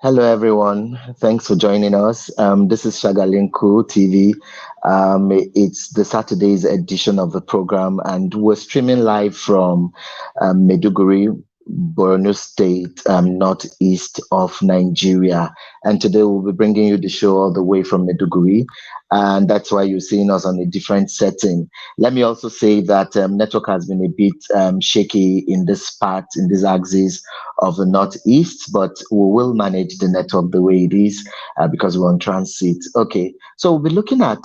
Hello, everyone. Thanks for joining us. This is Shagalinku TV. It's the Saturday's edition of the program, and we're streaming live from Maiduguri, Borno State, northeast of Nigeria. And today we'll be bringing you the show all the way from Maiduguri, and that's why you're seeing us on a different setting. Let me also say that network has been a bit shaky in this part, in this axis of the Northeast, but we will manage the network the way it is because we're on transit. Okay, so we'll be looking at,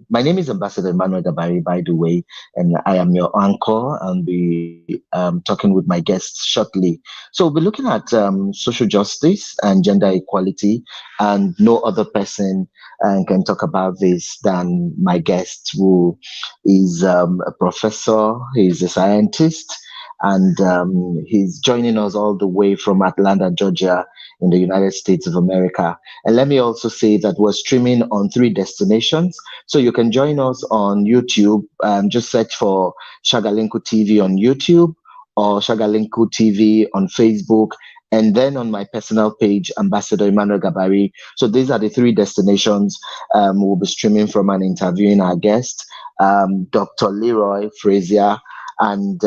my name is Ambassador Emmanuel Dabari, by the way, and I am your anchor. I'll be talking with my guests shortly. So we'll be looking at social justice and gender equality, and no other person can talk about this than my guest, who is a professor, he's a scientist, and he's joining us all the way from Atlanta, Georgia, in the United States of America. And let me also say that we're streaming on three destinations. So you can join us on YouTube. Just search for Shagalinku TV on YouTube or Shagalinku TV on Facebook. And then on my personal page, Ambassador Emmanuel Gabari. So these are the three destinations we'll be streaming from and interviewing our guest, Dr. Leroy Frazier. And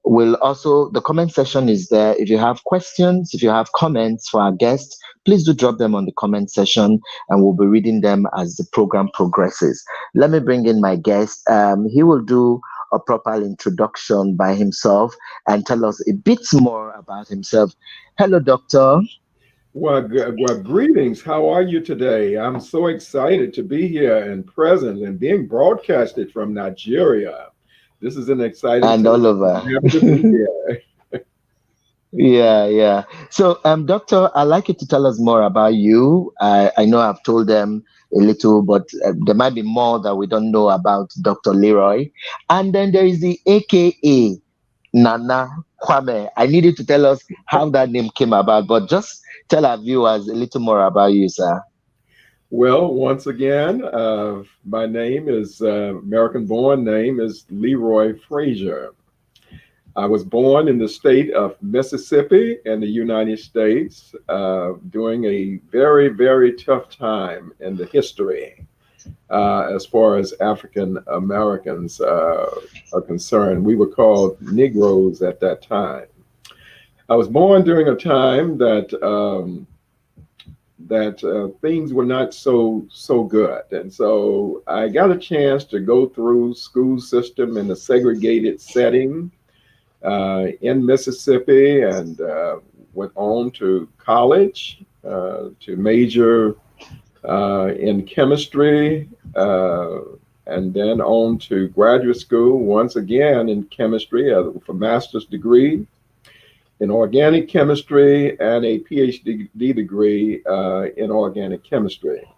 we'll also, the comment section is there. If you have questions, if you have comments for our guests, please do drop them on the comment section and we'll be reading them as the program progresses. Let me bring in my guest. He will do a proper introduction by himself and tell us a bit more about himself. Hello, doctor. Well, greetings. How are you today? I'm so excited to be here and present and being broadcasted from Nigeria. This is an exciting And time. all over. I'm happy to be here. Yeah, yeah. So, doctor, I'd like you to tell us more about you. I know I've told them a little, but there might be more that we don't know about Dr. Leroy. And then there is the a.k.a. Nana Kwame. I need you to tell us how that name came about, but just tell our viewers a little more about you, sir. Well, once again, my name is American born name is Leroy Frazier. I was born in the state of Mississippi in the United States during a very, very tough time in the history as far as African Americans are concerned. We were called Negroes at that time. I was born during a time that things were not so good, and so I got a chance to go through school system in a segregated setting in Mississippi, and went on to college to major in chemistry, and then on to graduate school once again in chemistry with a master's degree in organic chemistry and a PhD degree in organic chemistry.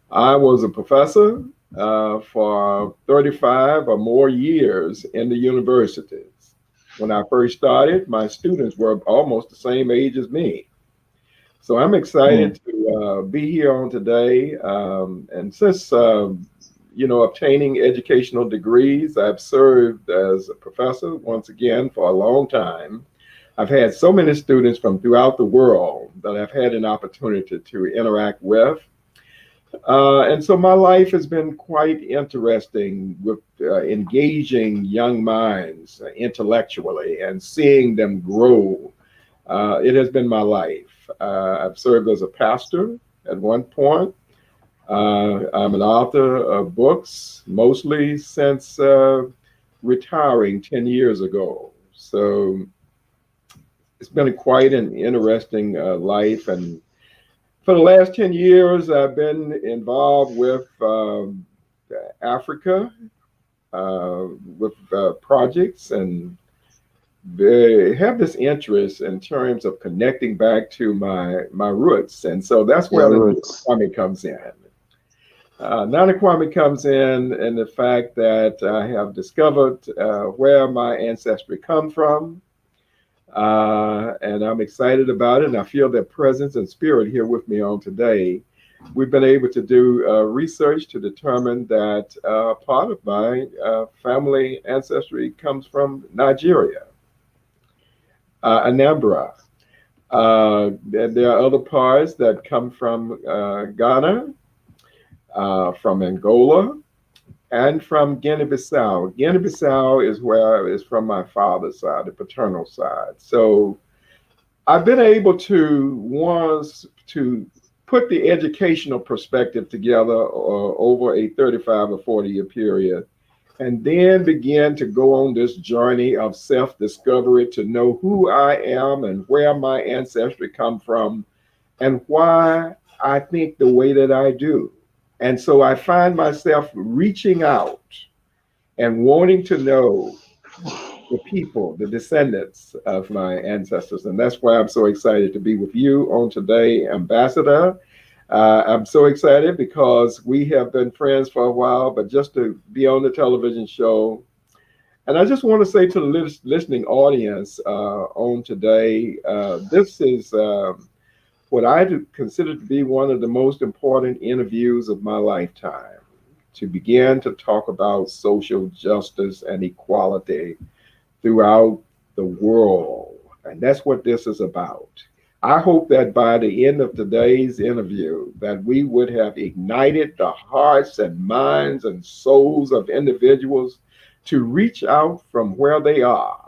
I was a professor for 35 or more years in the universities. When I first started, my students were almost the same age as me. So I'm Mm. excited to be here on today. And since, obtaining educational degrees, I've served as a professor once again for a long time. I've had so many students from throughout the world that I've had an opportunity to interact with. And so my life has been quite interesting with engaging young minds intellectually and seeing them grow. It has been my life. I've served as a pastor at one point. I'm an author of books, mostly since retiring 10 years ago. So it's been quite an interesting life. And for the last 10 years, I've been involved with Africa, with projects, and they have this interest in terms of connecting back to my roots. And so that's where Your the roots. Kwame comes in. Nana Kwame comes in the fact that I have discovered where my ancestry come from, and I'm excited about it. And I feel their presence and spirit here with me on today. We've been able to do research to determine that part of my family ancestry comes from Nigeria, Anambra. There are other parts that come from Ghana, from Angola, and from Guinea-Bissau. Guinea-Bissau is where is from my father's side, the paternal side. So I've been able to once to put the educational perspective together over a 35 or 40-year period, and then begin to go on this journey of self-discovery to know who I am and where my ancestry come from and why I think the way that I do. And so I find myself reaching out and wanting to know the people, the descendants of my ancestors. And that's why I'm so excited to be with you on today, Ambassador. I'm so excited because we have been friends for a while, but just to be on the television show. And I just want to say to the listening audience on today, this is what I consider to be one of the most important interviews of my lifetime, to begin to talk about social justice and equality throughout the world. And that's what this is about. I hope that by the end of today's interview that we would have ignited the hearts and minds and souls of individuals to reach out from where they are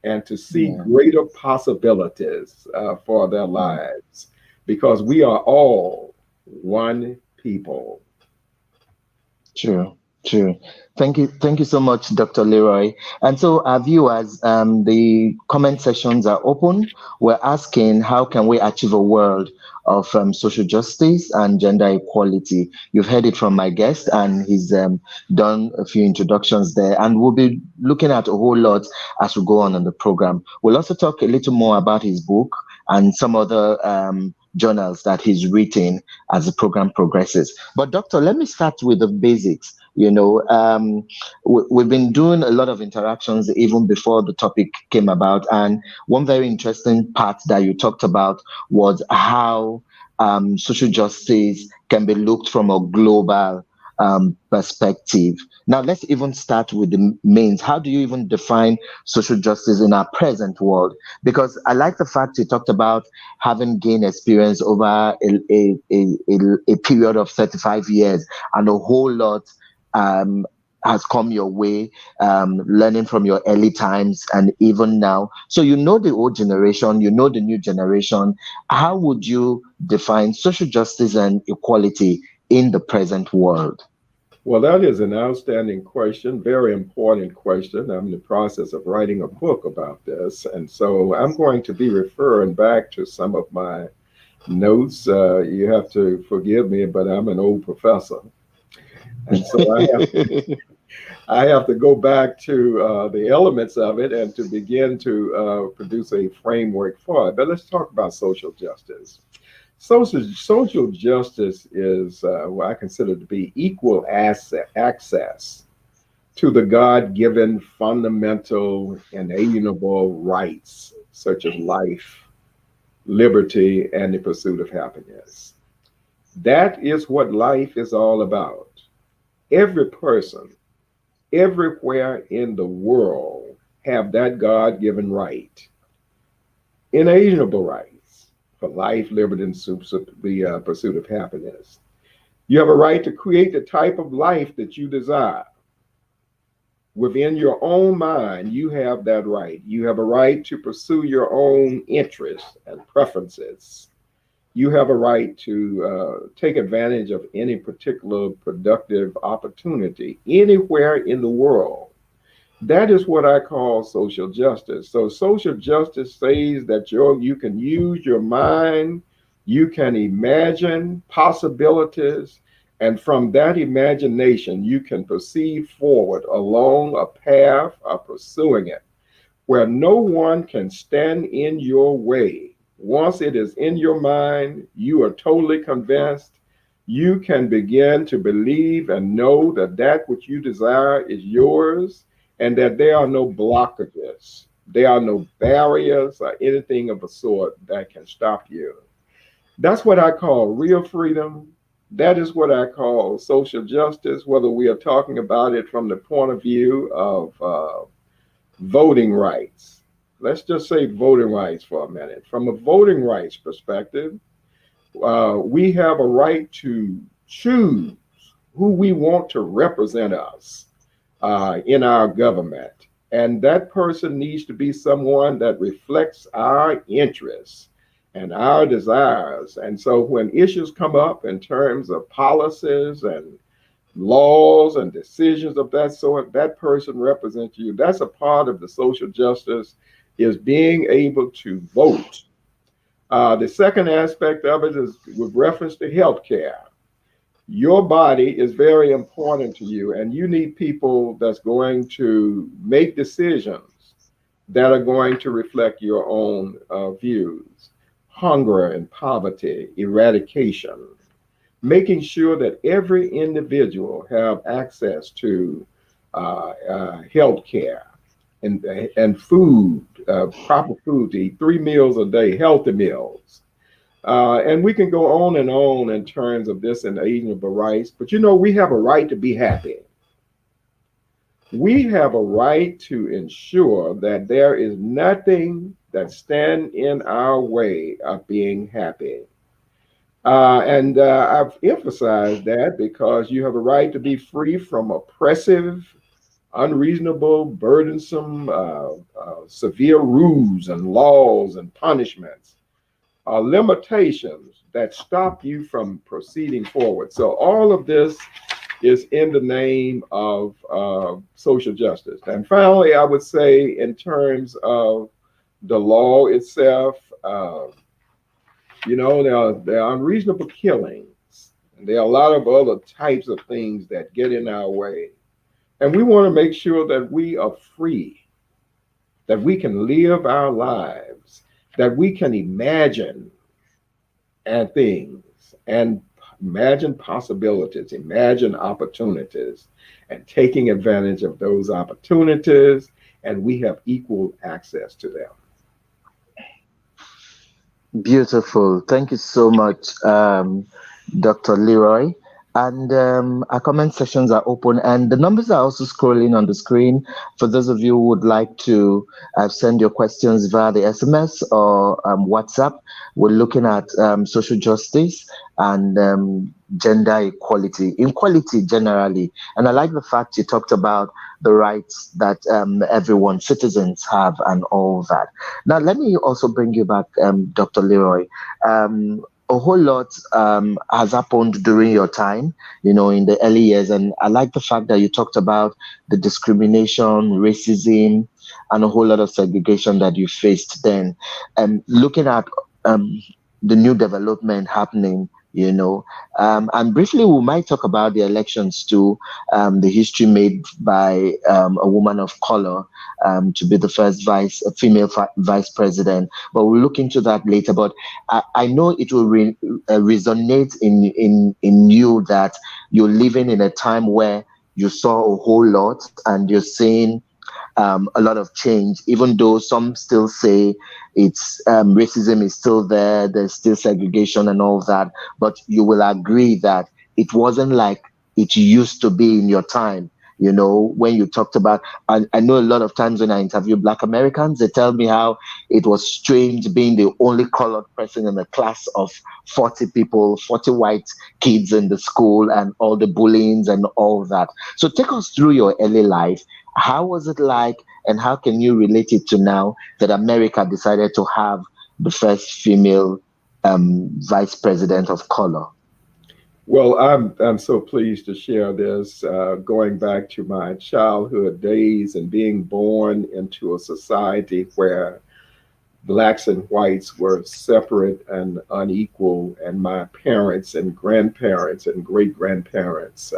and to see Yeah. greater possibilities for their Mm. lives because we are all one people. True, true. Thank you so much, Dr. Leroy. And so, our viewers, the comment sections are open. We're asking, how can we achieve a world of social justice and gender equality? You've heard it from my guest, and he's done a few introductions there. And we'll be looking at a whole lot as we go on the program. We'll also talk a little more about his book and some other journals that he's written as the program progresses. But doctor, let me start with the basics. We've been doing a lot of interactions even before the topic came about, and one very interesting part that you talked about was how social justice can be looked from a global perspective. Now, let's even start with the means. How do you even define social justice in our present world? Because I like the fact you talked about having gained experience over a period of 35 years, and a whole lot um, has come your way, learning from your early times and even now. So you know the old generation, you know the new generation. How would you define social justice and equality in the present world? Well, that is an outstanding question, very important question. I'm in the process of writing a book about this. And so I'm going to be referring back to some of my notes. You have to forgive me, but I'm an old professor. And so I have to go back to the elements of it and to begin to produce a framework for it. But let's talk about social justice. Social justice is what I consider to be equal access to the God given fundamental inalienable rights, such as life, liberty, and the pursuit of happiness. That is what life is all about. Every person, everywhere in the world, have that God given right, inalienable rights for life, liberty, and the pursuit of happiness. You have a right to create the type of life that you desire. Within your own mind, you have that right. You have a right to pursue your own interests and preferences. You have a right to take advantage of any particular productive opportunity anywhere in the world. That is what I call social justice. So social justice says that you can use your mind, you can imagine possibilities, and from that imagination, you can proceed forward along a path of pursuing it where no one can stand in your way. Once it is in your mind, you are totally convinced. You can begin to believe and know that that which you desire is yours and that there are no blockages, there are no barriers or anything of the sort that can stop you. That's what I call real freedom. That is what I call social justice, whether we are talking about it from the point of view of voting rights, let's just say voting rights for a minute. From a voting rights perspective, we have a right to choose who we want to represent us in our government. And that person needs to be someone that reflects our interests and our desires. And so when issues come up in terms of policies and laws and decisions of that sort, that person represents you. That's a part of the social justice is being able to vote. The second aspect of it is with reference to health care. Your body is very important to you, and you need people that's going to make decisions that are going to reflect your own views. Hunger and poverty eradication, making sure that every individual have access to health care and food, proper food to eat 3 meals a day, healthy meals. And we can go on in terms of this inalienable rights. But we have a right to be happy. We have a right to ensure that there is nothing that stand in our way of being happy. And I've emphasized that because you have a right to be free from oppressive, unreasonable, burdensome, severe rules and laws and punishments, limitations that stop you from proceeding forward. So all of this is in the name of social justice. And finally, I would say in terms of the law itself, there are unreasonable killings. And there are a lot of other types of things that get in our way. And we want to make sure that we are free, that we can live our lives, that we can imagine and things and imagine possibilities, imagine opportunities, and taking advantage of those opportunities, and we have equal access to them. Beautiful. Thank you so much, Dr. Leroy. And our comment sections are open, and the numbers are also scrolling on the screen. For those of you who would like to send your questions via the SMS or WhatsApp, we're looking at social justice and gender equality generally. And I like the fact you talked about the rights that everyone, citizens have, and all that. Now, let me also bring you back, Dr. Leroy. A whole lot has happened during your time, in the early years. And I like the fact that you talked about the discrimination, racism, and a whole lot of segregation that you faced then. And looking at um, the new development happening, and briefly, we might talk about the elections too, the history made by a woman of color to be the first female vice president. But we'll look into that later. But I know it will resonate in you that you're living in a time where you saw a whole lot and you're seeing a lot of change, even though some still say it's racism is still there, there's still segregation and all that. But you will agree that it wasn't like it used to be in your time. When you talked about, I know a lot of times when I interview Black Americans, they tell me how it was strange being the only colored person in a class of 40 people, 40 white kids in the school, and all the bullying and all that. So take us through your early life. How was it like, and how can you relate it to now that America decided to have the first female vice president of color? Well, I'm so pleased to share this. Going back to my childhood days and being born into a society where blacks and whites were separate and unequal, and my parents and grandparents and great grandparents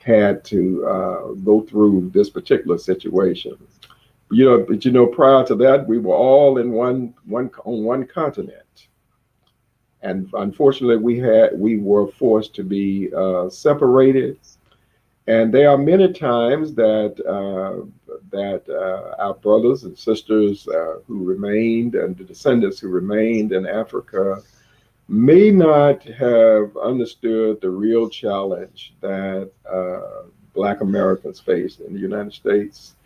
had to go through this particular situation. But prior to that, we were all in one on one continent, and unfortunately, we were forced to be separated. And there are many times that our brothers and sisters who remained and the descendants who remained in Africa may not have understood the real challenge that Black Americans faced in the United States.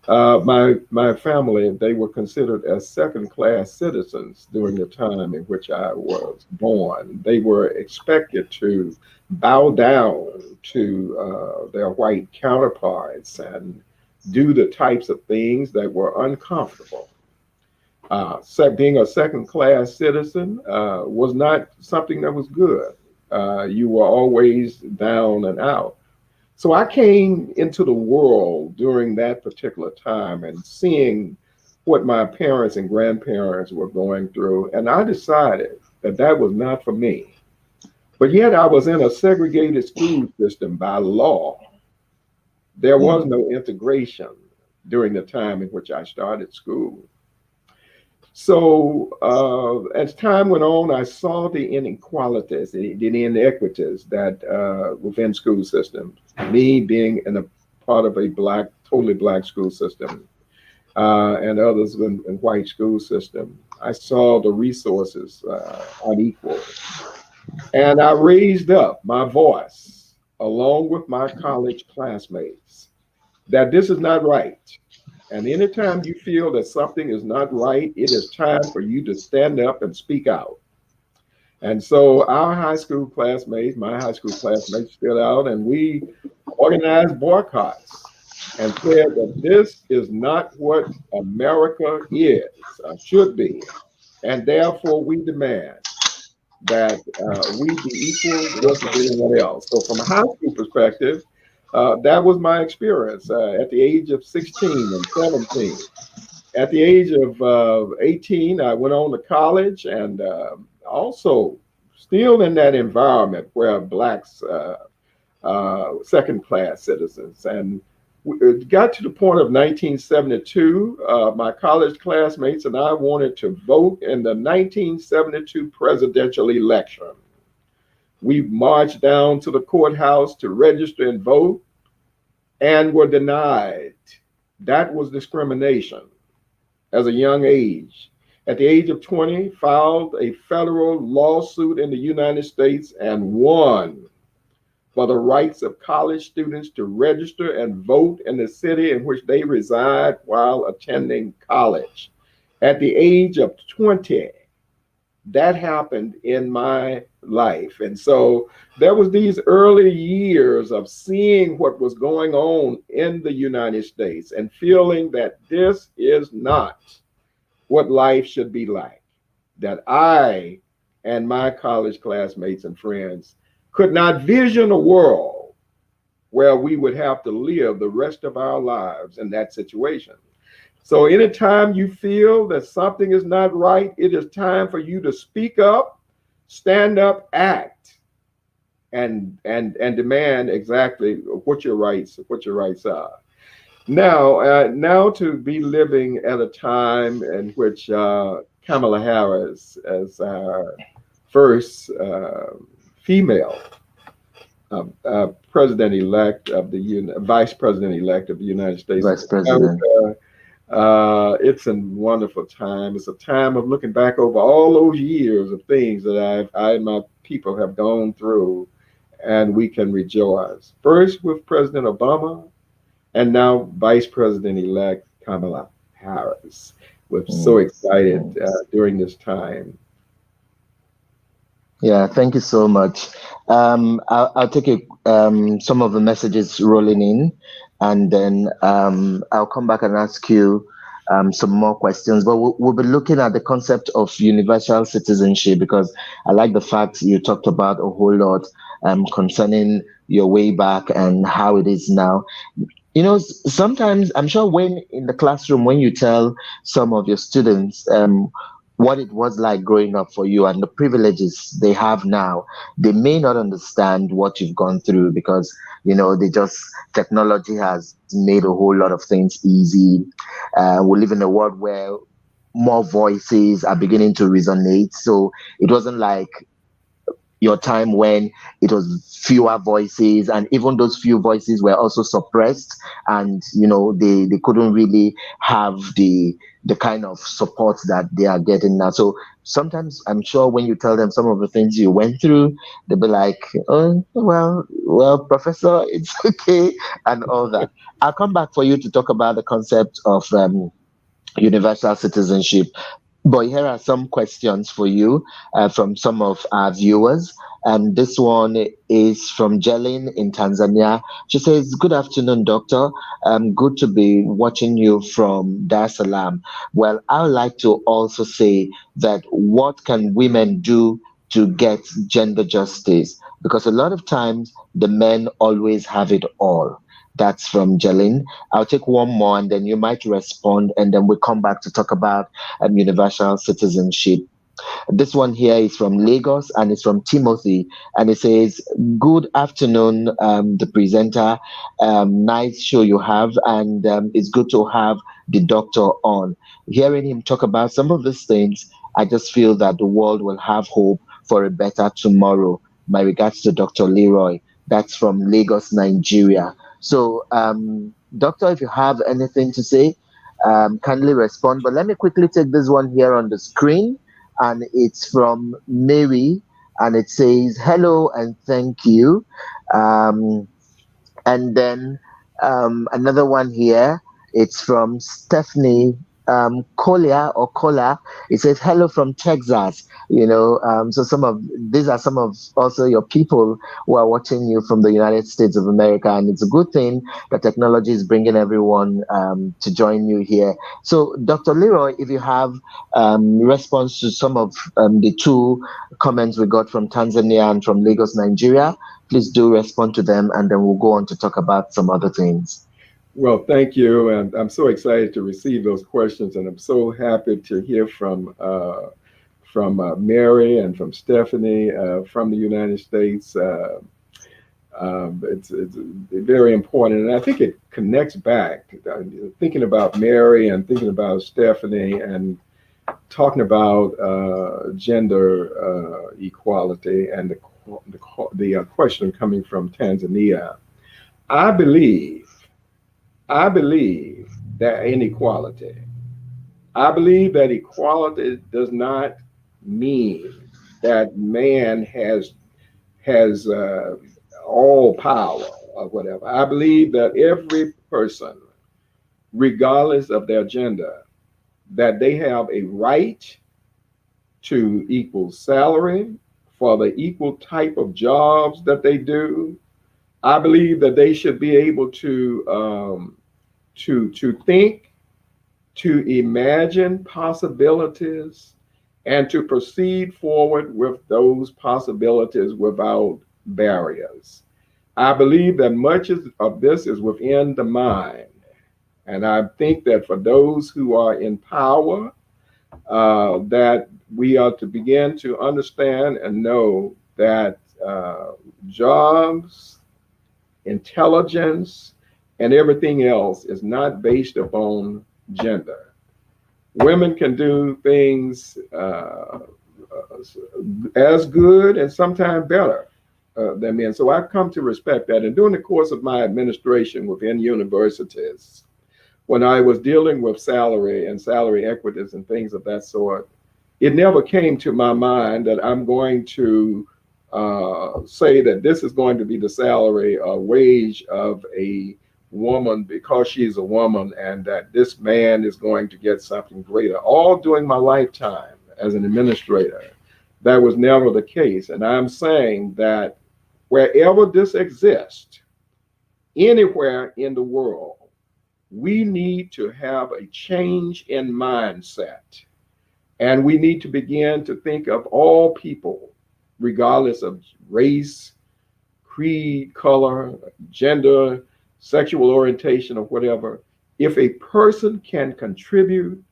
My family, they were considered as second class citizens during the time in which I was born. They were expected to bow down to their white counterparts and do the types of things that were uncomfortable. Being a second class citizen was not something that was good. You were always down and out. So I came into the world during that particular time and seeing what my parents and grandparents were going through, and I decided that that was not for me. But yet I was in a segregated school system by law. There was Mm, no integration during the time in which I started school. So as time went on, I saw the inequalities, the inequities that within school systems. Me being in a part of a black, totally black school system, and others in white school system, I saw the resources unequal, and I raised up my voice along with my college classmates that this is not right. And anytime you feel that something is not right, it is time for you to stand up and speak out. And so our high school classmates, my high school classmates, stood out and we organized boycotts and said that this is not what America is, should be. And therefore, we demand that we be equal just as anyone else. So, from a high school perspective, that was my experience at the age of 16 and 17. At the age of 18, I went on to college and also still in that environment where blacks, second class citizens. And it got to the point of 1972, my college classmates and I wanted to vote in the 1972 presidential election. We marched down to the courthouse to register and vote and were denied. That was discrimination as a young age. At the age of 20, filed a federal lawsuit in the United States and won for the rights of college students to register and vote in the city in which they reside while attending college. At the age of 20, that happened in my life. And so there was these early years of seeing what was going on in the United States and feeling that this is not what life should be like, that I and my college classmates and friends could not vision a world where we would have to live the rest of our lives in that situation. So, anytime you feel that something is not right, it is time for you to speak up, stand up, act, and demand exactly what your rights are. Now to be living at a time in which Kamala Harris, as our first female president-elect of vice president-elect of the United States of Vice President. America, it's a wonderful time. It's a time of looking back over all those years of things that I and my people have gone through, and we can rejoice. First with President Obama, and now Vice President elect Kamala Harris. We're so Mm, excited mm. during this time. Yeah, thank you so much. I'll take some of the messages rolling in, and then I'll come back and ask you some more questions. But we'll be looking at the concept of universal citizenship because I like the fact you talked about a whole lot concerning your way back and how it is now. You know, sometimes I'm sure when in the classroom, when you tell some of your students what it was like growing up for you and the privileges they have now, they may not understand what you've gone through because, they just, technology has made a whole lot of things easy. We live in a world where more voices are beginning to resonate. So it wasn't like your time when it was fewer voices, and even those few voices were also suppressed, and they couldn't really have the kind of support that they are getting now. So sometimes I'm sure when you tell them some of the things you went through, they'll be like, oh, well, professor, it's okay, and all that. I'll come back for you to talk about the concept of universal citizenship. But here are some questions for you from some of our viewers. And this one is from Jelin in Tanzania. She says, good afternoon, doctor. Good to be watching you from Dar es Salaam. Well, I would like to also say that what can women do to get gender justice? Because a lot of times the men always have it all. That's from Jelin. I'll take one more and then you might respond, and then we'll come back to talk about universal citizenship. This one here is from Lagos and it's from Timothy. And it says, good afternoon, the presenter. Nice show you have. And it's good to have the doctor on. Hearing him talk about some of these things, I just feel that the world will have hope for a better tomorrow. My regards to Dr. Leroy. That's from Lagos, Nigeria. So, doctor, if you have anything to say, kindly respond. But let me quickly take this one here on the screen, and it's from Mary, and it says, hello and thank you. Um, and then another one here, it's from Stephanie Collier or Cola. It says, hello from Texas. So some of these are some of also your people who are watching you from the United States of America. And it's a good thing that technology is bringing everyone to join you here. So, Dr. Leroy, if you have response to some of the two comments we got from Tanzania and from Lagos, Nigeria, please do respond to them, and then we'll go on to talk about some other things. Well, thank you, and I'm so excited to receive those questions, and I'm so happy to hear from Mary and from Stephanie from the United States. It's very important, and I think it connects back. Thinking about Mary and thinking about Stephanie and talking about gender equality and the question coming from Tanzania. I believe I believe that inequality. I believe that equality does not mean that man has all power or whatever. I believe that every person, regardless of their gender, that they have a right to equal salary for the equal type of jobs that they do. I believe that they should be able to think, to imagine possibilities, and to proceed forward with those possibilities without barriers. I believe that much of this is within the mind. And I think that for those who are in power, that we are to begin to understand and know that jobs, intelligence, and everything else is not based upon gender. Women can do things as good and sometimes better than men. So I've come to respect that. And during the course of my administration within universities, when I was dealing with salary and salary equities and things of that sort, it never came to my mind that I'm going to say that this is going to be the salary or wage of a woman because she's a woman, and that this man is going to get something greater. All during my lifetime as an administrator, that was never the case. And I'm saying that wherever this exists, anywhere in the world, we need to have a change in mindset. And we need to begin to think of all people, regardless of race, creed, color, gender, sexual orientation, or whatever. If a person can contribute,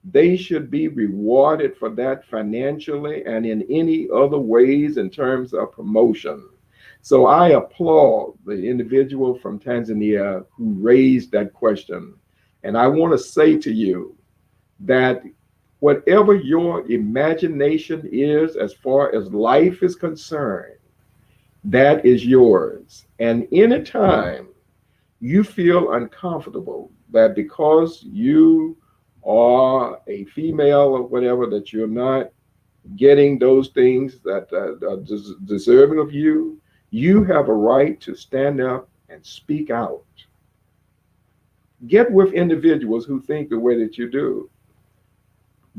they should be rewarded for that financially and in any other ways in terms of promotion. So I applaud the individual from Tanzania who raised that question. And I want to say to you that Whatever your imagination is as far as life is concerned, that is yours. And anytime you feel uncomfortable that because you are a female or whatever, that you're not getting those things that are deserving of you, you have a right to stand up and speak out. Get with individuals who think the way that you do.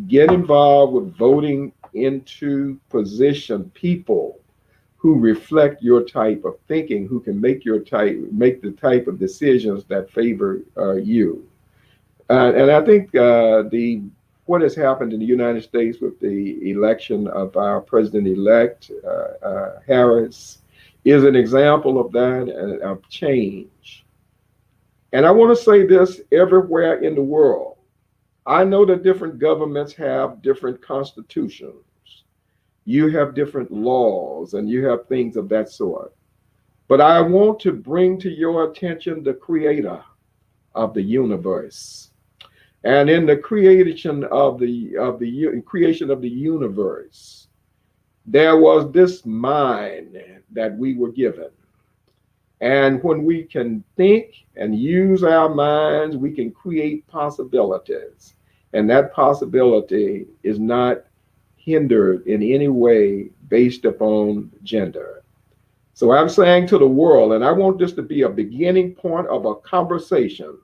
Get involved with voting into position people who reflect your type of thinking, who can make the type of decisions that favor you. And I think the what has happened in the United States with the election of our president-elect Harris is an example of that, of change. And I want to say this everywhere in the world. I know that different governments have different constitutions. You have different laws and you have things of that sort. But I want to bring to your attention the creator of the universe. And in the creation of the universe, there was this mind that we were given. And when we can think and use our minds, we can create possibilities. And that possibility is not hindered in any way based upon gender. So I'm saying to the world, and I want this to be a beginning point of a conversation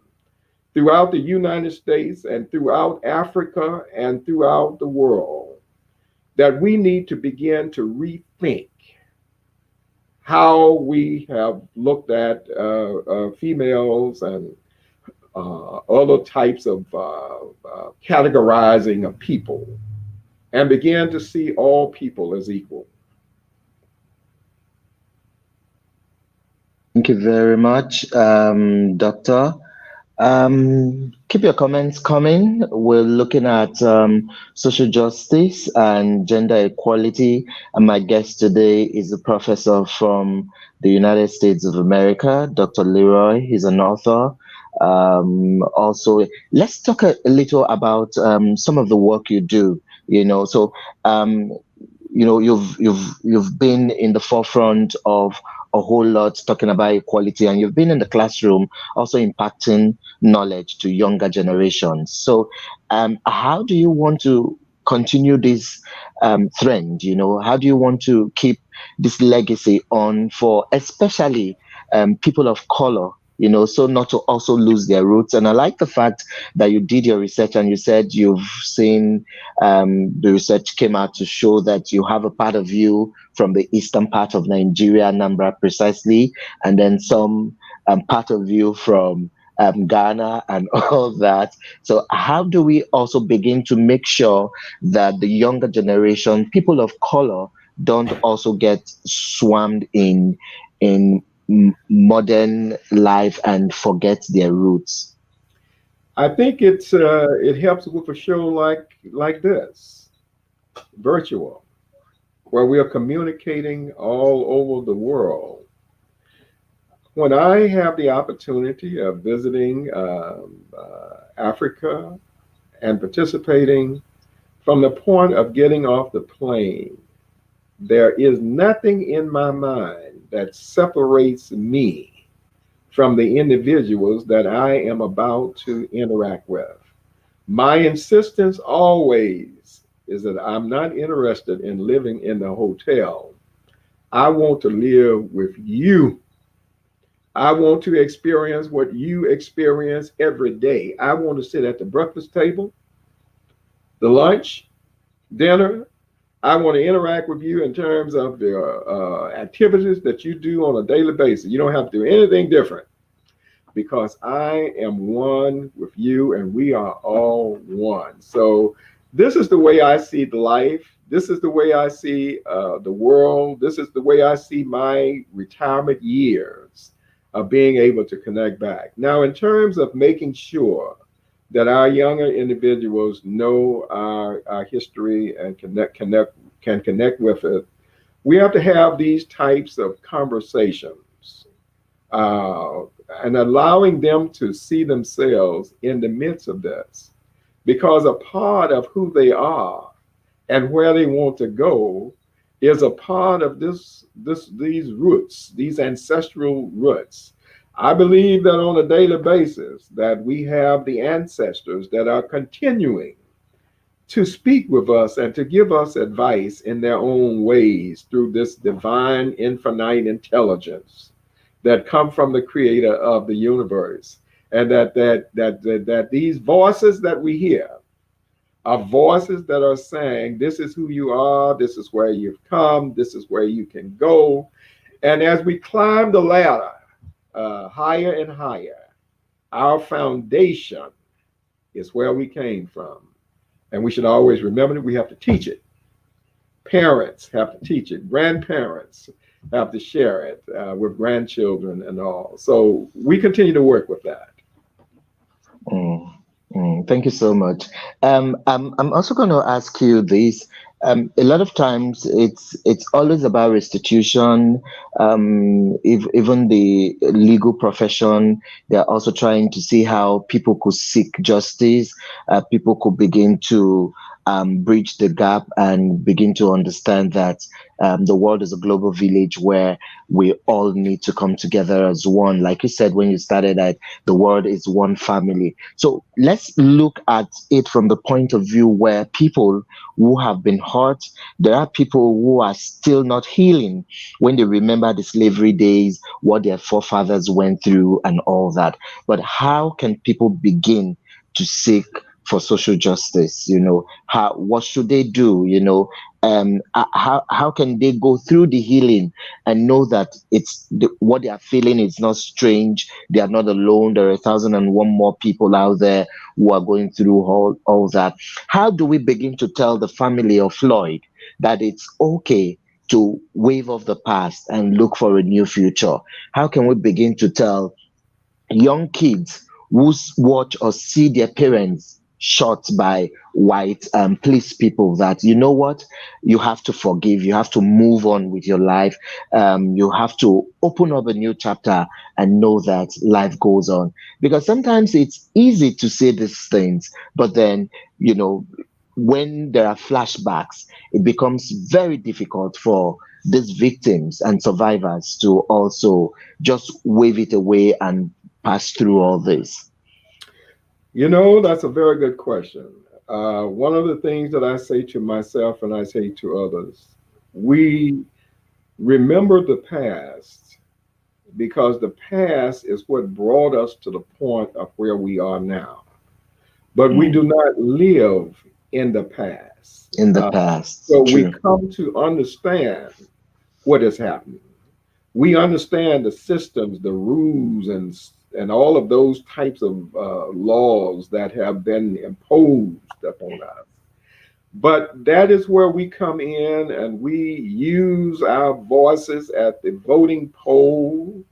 throughout the United States and throughout Africa and throughout the world, that we need to begin to rethink how we have looked at females and other types of categorizing of people and begin to see all people as equal. Thank you very much, Doctor. Keep your comments coming. We're looking at social justice and gender equality. And my guest today is a professor from the United States of America, Dr. Leroy. He's an author. Also, let's talk a little about some of the work you do. So um, you've been in the forefront of a whole lot talking about equality, and you've been in the classroom also impacting knowledge to younger generations. So how do you want to continue this trend? How do you want to keep this legacy on for especially people of color, so not to also lose their roots? And I like the fact that you did your research and you said you've seen the research came out to show that you have a part of you from the eastern part of Nigeria, Anambra precisely, and then some part of you from Ghana and all that. So, how do we also begin to make sure that the younger generation, people of color, don't also get swarmed in modern life and forget their roots? I think it helps with a show like this, virtual, where we are communicating all over the world. When I have the opportunity of visiting Africa and participating from the point of getting off the plane, there is nothing in my mind that separates me from the individuals that I am about to interact with. My insistence always is that I'm not interested in living in the hotel. I want to live with you. I want to experience what you experience every day. I want to sit at the breakfast table, the lunch, dinner. I want to interact with you in terms of the activities that you do on a daily basis. You don't have to do anything different because I am one with you and we are all one. So, this is the way I see the life. This is the way I see the world. This is the way I see my retirement years of being able to connect back. Now, in terms of making sure that our younger individuals know our history and can connect with it, we have to have these types of conversations uh, and allowing them to see themselves in the midst of this. because a part of who they are and where they want to go is a part of these roots, these ancestral roots. I believe that on a daily basis that we have the ancestors that are continuing to speak with us and to give us advice in their own ways through this divine infinite intelligence that come from the creator of the universe. And that these voices that we hear are voices that are saying, this is who you are, this is where you've come, this is where you can go. And as we climb the ladder higher and higher, our foundation is where we came from. And we should always remember that we have to teach it. Parents have to teach it. Grandparents have to share it with grandchildren and all. So we continue to work with that. Mm, thank you so much. I'm also going to ask you this. A lot of times, it's always about restitution. If even the legal profession, they're also trying to see how people could seek justice. People could begin to bridge the gap and begin to understand that the world is a global village where we all need to come together as one. Like you said when you started, that the world is one family. So let's look at it from the point of view where people who have been hurt, there are people who are still not healing when they remember the slavery days, what their forefathers went through, and all that. But how can people begin to seek for social justice? How, what should they do? How can they go through the healing and know that what they are feeling is not strange, they are not alone, there are 1,001 more people out there who are going through all that. How do we begin to tell the family of Floyd that it's okay to wave off the past and look for a new future? How can we begin to tell young kids who watch or see their parents shot by white police people that, you know what, you have to forgive, you have to move on with your life, you have to open up a new chapter and know that life goes on? Because sometimes it's easy to say these things, but then, when there are flashbacks, it becomes very difficult for these victims and survivors to also just wave it away and pass through all this. That's a very good question. One of the things that I say to myself and I say to others, we remember the past because the past is what brought us to the point of where we are now. But we do Mm. not live in the past. In the Uh, past, so we true. come to understand what is happening. We understand the systems, the rules, and all of those types of laws that have been imposed upon us. But that is where we come in and we use our voices at the voting poll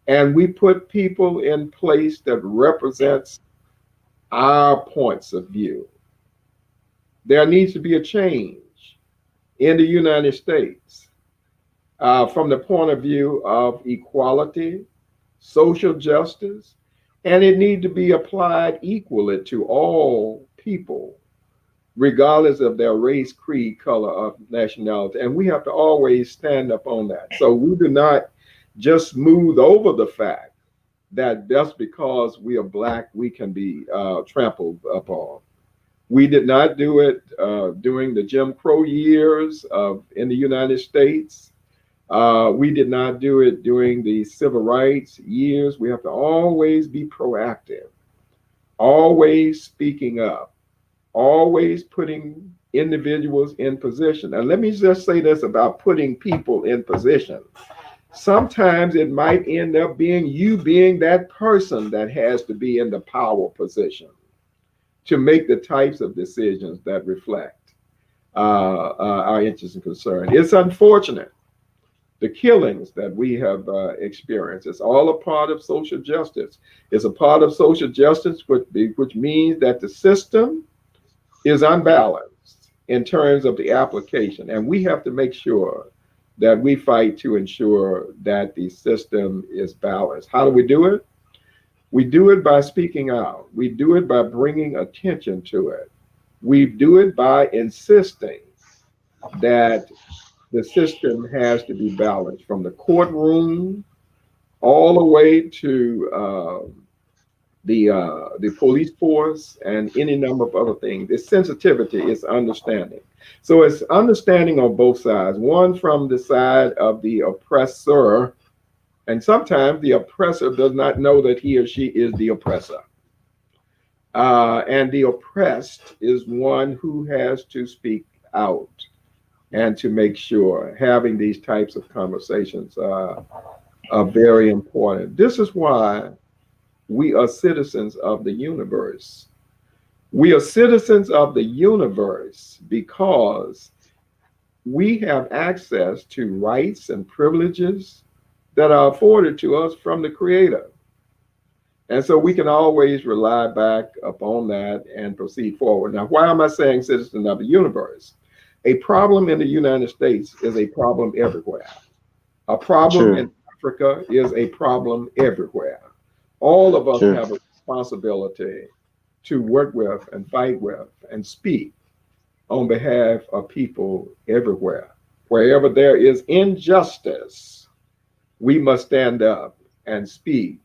and we put people in place that represents our points of view. There needs to be a change in the United States from the point of view of equality, social justice, and it needs to be applied equally to all people, regardless of their race, creed, color, or nationality. And we have to always stand up on that. So we do not just smooth over the fact that just because we are black, we can be trampled upon. We did not do it during the Jim Crow years in the United States. We did not do it during the civil rights years. We have to always be proactive, always speaking up, always putting individuals in position. And let me just say this about putting people in position. Sometimes it might end up being you being that person that has to be in the power position to make the types of decisions that reflect our interests and concern. It's unfortunate the killings that we have experienced. It's all a part of social justice. It's a part of social justice, which means that the system is unbalanced in terms of the application. And we have to make sure that we fight to ensure that the system is balanced. How do we do it? We do it by speaking out. We do it by bringing attention to it. We do it by insisting that the system has to be balanced from the courtroom all the way to the police force and any number of other things. It's sensitivity, it's understanding. So it's understanding on both sides. One from the side of the oppressor, and sometimes the oppressor does not know that he or she is the oppressor. And the oppressed is one who has to speak out and to make sure having these types of conversations are very important. This is why we are citizens of the universe. We are citizens of the universe because we have access to rights and privileges that are afforded to us from the Creator. And so we can always rely back upon that and proceed forward. Now, why am I saying citizen of the universe? A problem in the United States is a problem everywhere. A problem in True, Africa is a problem everywhere. All of us true. have a responsibility to work with and fight with and speak on behalf of people everywhere. Wherever there is injustice, we must stand up and speak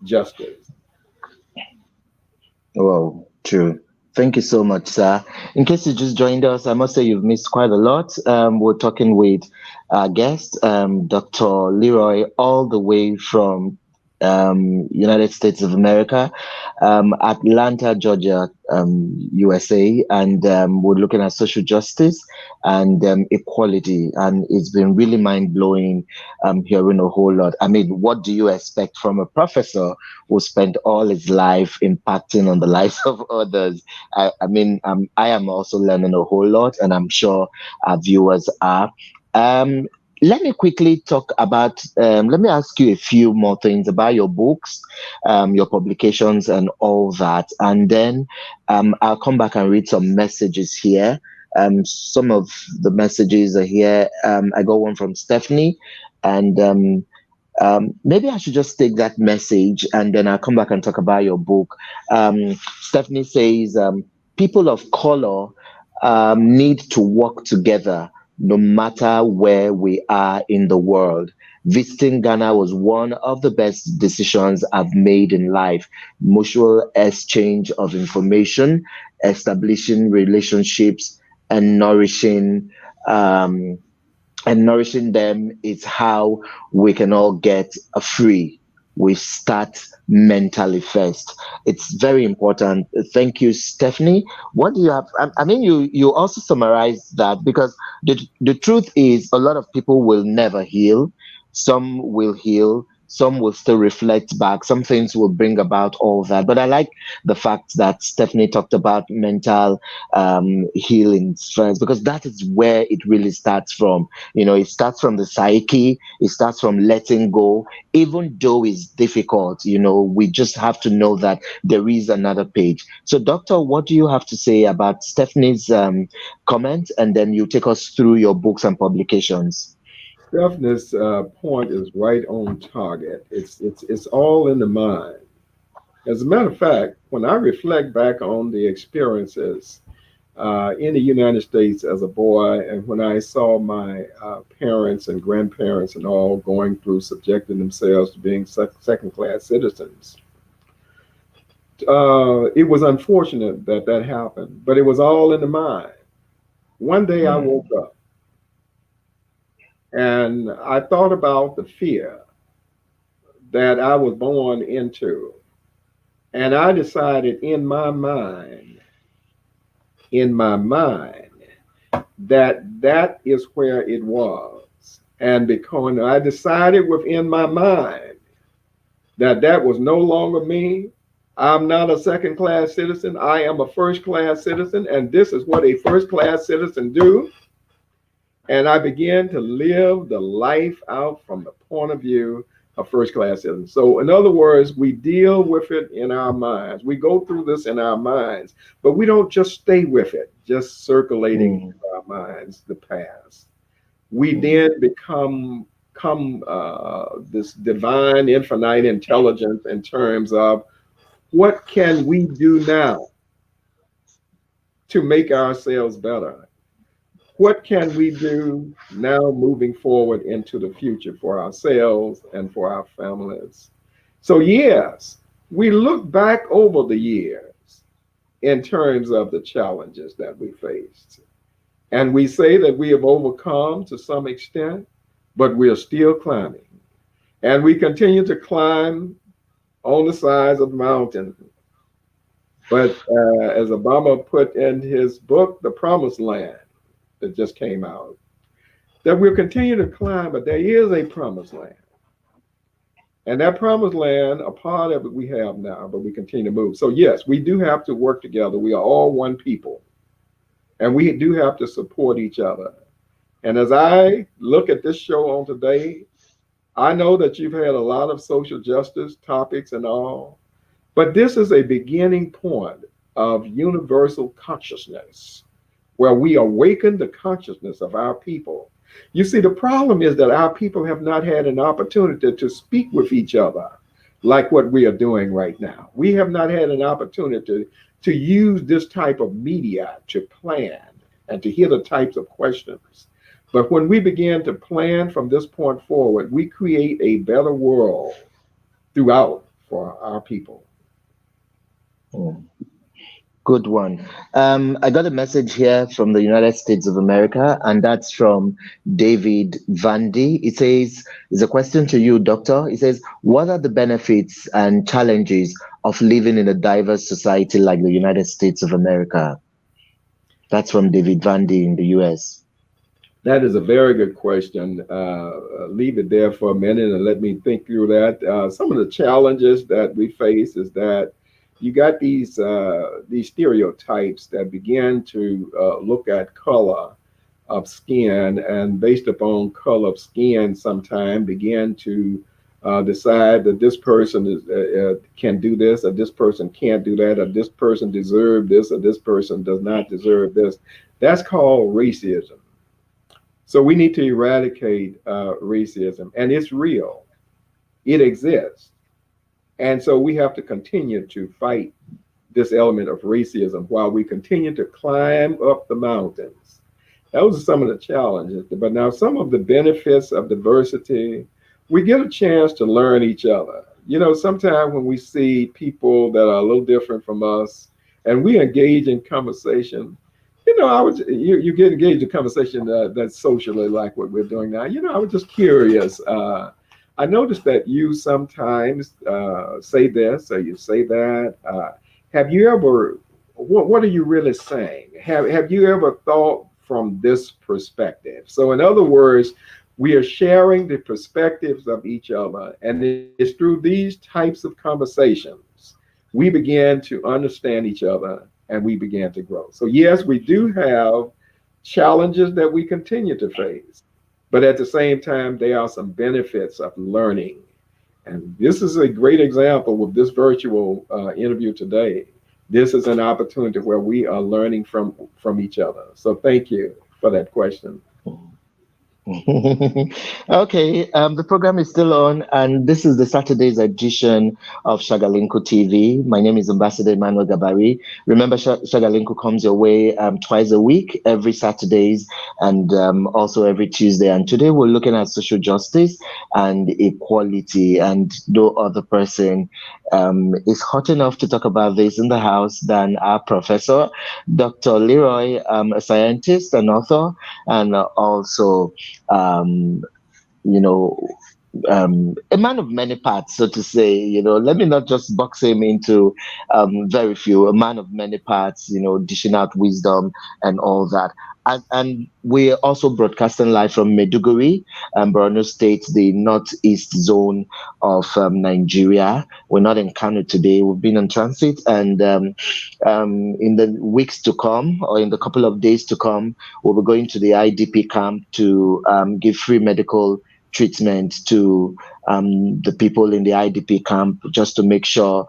justice. Wow, true. Thank you so much, sir. In case you just joined us, I must say you've missed quite a lot. We're talking with our guest, Dr. Leroy, all the way from United States of America, Atlanta, Georgia, USA, and we're looking at social justice and equality. And it's been really mind blowing hearing a whole lot. I mean, what do you expect from a professor who spent all his life impacting on the lives of others? I mean, I am also learning a whole lot, and I'm sure our viewers are. Um, Let me quickly talk about, let me ask you a few more things about your books, your publications, and all that. And then I'll come back and read some messages here. Some of the messages are here. I got one from Stephanie, and maybe I should just take that message and then I'll come back and talk about your book. Stephanie says, people of color need to work together no matter where we are in the world. Visiting Ghana was one of the best decisions I've made in life. Mutual exchange of information, establishing relationships, and um, nourishing them is how we can all get a free. We start mentally first. It's very important. Thank you, Stephanie. What do you have? I mean, you also summarize that because the truth is a lot of people will never heal. Some will heal. Some will still reflect back. Some things will bring about all that. But I like the fact that Stephanie talked about mental healing first because that is where it really starts from. It starts from the psyche, it starts from letting go, even though it's difficult. We just have to know that there is another page. So, Doctor, what do you have to say about Stephanie's comment? And then you take us through your books and publications. Stephanie's point is right on target. It's all in the mind. As a matter of fact, when I reflect back on the experiences in the United States as a boy, and when I saw my parents and grandparents and all going through subjecting themselves to being second class citizens, it was unfortunate that that happened, but it was all in the mind. One day I woke Mm, up and I thought about the fear that I was born into, and I decided in my mind, that that is where it was. And because I decided within my mind that that was no longer me, I'm not a second class citizen. I am a first class citizen, and this is what a first class citizen do. And I began to live the life out from the point of view of first class citizens. So, in other words, we deal with it in our minds. We go through this in our minds, but we don't just stay with it, just circulating mm, through our minds the past. We mm, then become come this divine infinite intelligence in terms of what can we do now to make ourselves better? What can we do now moving forward into the future for ourselves and for our families? So, yes, we look back over the years in terms of the challenges that we faced. And we say that we have overcome to some extent, but we're still climbing. And we continue to climb on the sides of the mountain. But as Obama put in his book, The Promised Land, that just came out, that we'll continue to climb, but there is a promised land. And that promised land, a part of it we have now, but we continue to move. So, yes, we do have to work together. We are all one people, and we do have to support each other. And as I look at this show on today, I know that you've had a lot of social justice topics and all, but this is a beginning point of universal consciousness where we awaken the consciousness of our people. You see, the problem is that our people have not had an opportunity to speak with each other like what we are doing right now. We have not had an opportunity to use this type of media to plan and to hear the types of questions. But when we begin to plan from this point forward, we create a better world throughout for our people. Mm. Good one. I got a message here from the United States of America, and that's from David Vandy. It says, it's a question to you, Doctor. It says, what are the benefits and challenges of living in a diverse society like the United States of America? That's from David Vandy in the US. That is a very good question. Leave it there for a minute and let me think through that. Some of the challenges that we face is that you got these stereotypes that begin to look at color of skin, and based upon color of skin, sometime begin to decide that this person can do this, or this person can't do that, or this person deserves this, or this person does not deserve this. That's called racism. So we need to eradicate racism, and it's real. It exists. And so we have to continue to fight this element of racism while we continue to climb up the mountains. Those are some of the challenges. But now, some of the benefits of diversity, we get a chance to learn each other. You know, sometimes when we see people that are a little different from us and we engage in conversation, you know, you get engaged in conversation that's socially like what we're doing now. You know, I was just curious. I noticed that you sometimes say this or you say that. Have you ever, what are you really saying? Have you ever thought from this perspective? So, in other words, we are sharing the perspectives of each other, and it's through these types of conversations we begin to understand each other and we began to grow. So, yes, we do have challenges that we continue to face, but at the same time, there are some benefits of learning. And this is a great example with this virtual interview today. This is an opportunity where we are learning from each other. So, thank you for that question. Okay, the program is still on, and this is the Saturday's edition of Shagalinku TV. My name is Ambassador Emmanuel Gabari. Remember, Shagalinku comes your way twice a week, every Saturdays, and also every Tuesday. And today we're looking at social justice and equality, and no other person is hot enough to talk about this in the house than our professor, Dr. Leroy, a scientist, an author, and also um, you know, a man of many parts, so to say. Let me not just box him into very few. A man of many parts, dishing out wisdom and all that. And we're also broadcasting live from Maiduguri, Borno State, the northeast zone of Nigeria. We're not in Kano today. We've been on transit, and in the weeks to come, or in the couple of days to come, we'll be going to the IDP camp to give free medical treatment to the people in the IDP camp, just to make sure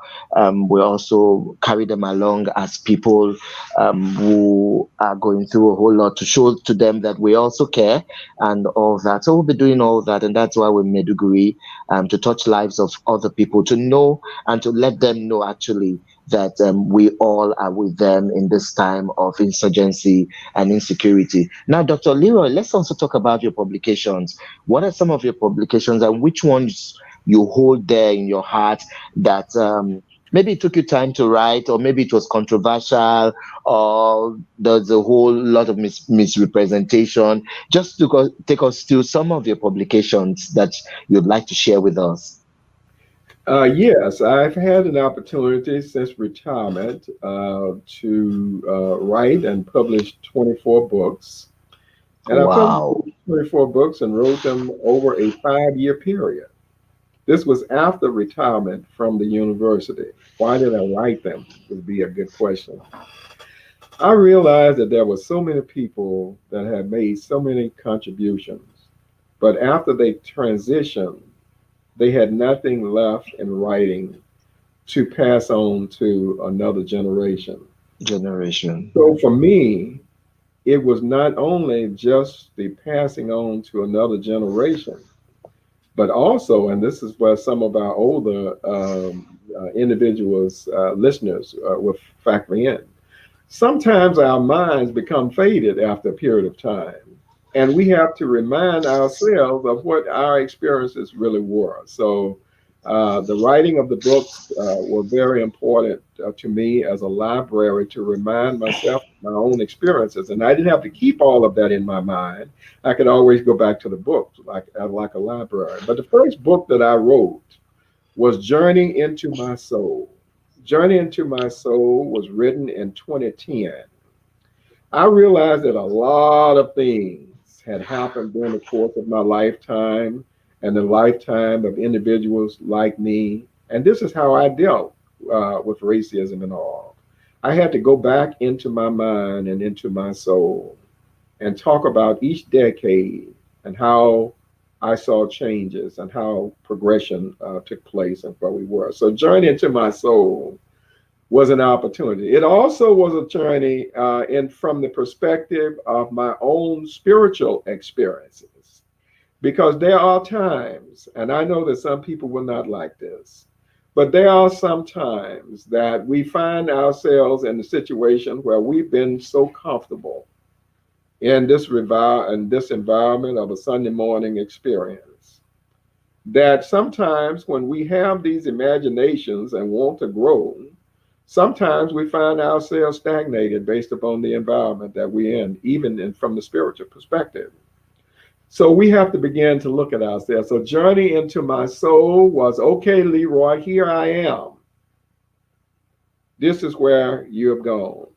we also carry them along as people who are going through a whole lot, to show to them that we also care and all that. So we'll be doing all that, and that's why we're in Meduguri, to touch lives of other people, to know and to let them know actually that we all are with them in this time of insurgency and insecurity. Now, Dr. Leroy, let's also talk about your publications. What are some of your publications, and which ones you hold there in your heart that maybe it took you time to write, or maybe it was controversial, or there's a whole lot of misrepresentation? Just to take us through some of your publications that you'd like to share with us. Yes, I've had an opportunity since retirement to write and publish 24 books. And I published Wow. 24 books and wrote them over a 5 year period. This was after retirement from the university. Why did I write them? Would be a good question. I realized that there were so many people that had made so many contributions, but after they transitioned, they had nothing left in writing to pass on to another generation. Generation. So for me, it was not only just the passing on to another generation, but also, and this is where some of our older individuals, listeners, will factor in. Sometimes our minds become faded after a period of time, and we have to remind ourselves of what our experiences really were. So, the writing of the books were very important to me as a library to remind myself of my own experiences, and I didn't have to keep all of that in my mind. I could always go back to the books, like a library. But the first book that I wrote was Journey into My Soul. Journey into My Soul was written in 2010. I realized that a lot of things had happened during the course of my lifetime and the lifetime of individuals like me. And this is how I dealt with racism and all. I had to go back into my mind and into my soul and talk about each decade and how I saw changes and how progression took place and where we were. So, Journey into My Soul was an opportunity. It also was a journey in from the perspective of my own spiritual experiences, because there are times, and I know that some people will not like this, but there are some times that we find ourselves in a situation where we've been so comfortable in this environment of a Sunday morning experience that sometimes when we have these imaginations and want to grow, sometimes we find ourselves stagnated based upon the environment that we're in, even from the spiritual perspective. So we have to begin to look at ourselves. So Journey into My Soul was, okay, Leroy, here I am. This is where you have gone.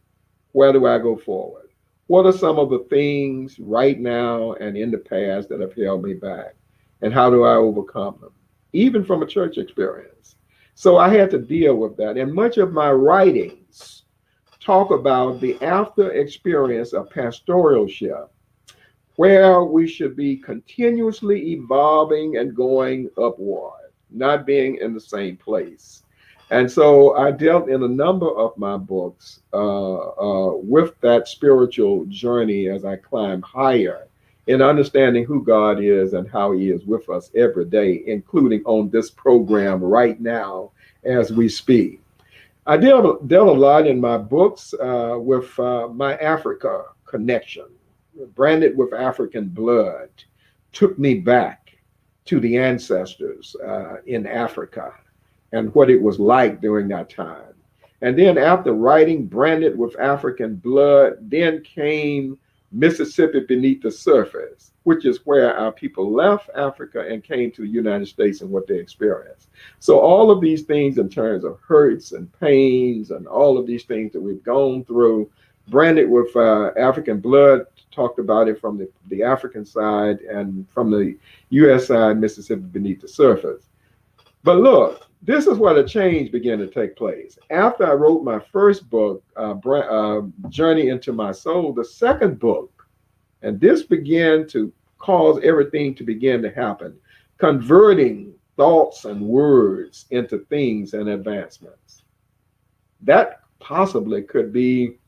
Where do I go forward? What are some of the things right now and in the past that have held me back? And how do I overcome them? Even from a church experience. So I had to deal with that. And much of my writings talk about the after experience of pastoralship, where we should be continuously evolving and going upward, not being in the same place. And so I dealt in a number of my books with that spiritual journey as I climb higher in understanding who God is and how He is with us every day, including on this program right now as we speak. I dealt a lot in my books with my Africa connection, branded with African blood, took me back to the ancestors in Africa and what it was like during that time. And then after writing Branded with African Blood, then came Mississippi Beneath the Surface, which is where our people left Africa and came to the United States and what they experienced. So all of these things in terms of hurts and pains and all of these things that we've gone through, Branded with African Blood talked about it from the African side, and from the U.S. side, Mississippi Beneath the Surface. But look, this is where the change began to take place. After I wrote my first book, Journey into My Soul, the second book, and this began to cause everything to begin to happen, converting thoughts and words into things and advancements. That possibly could be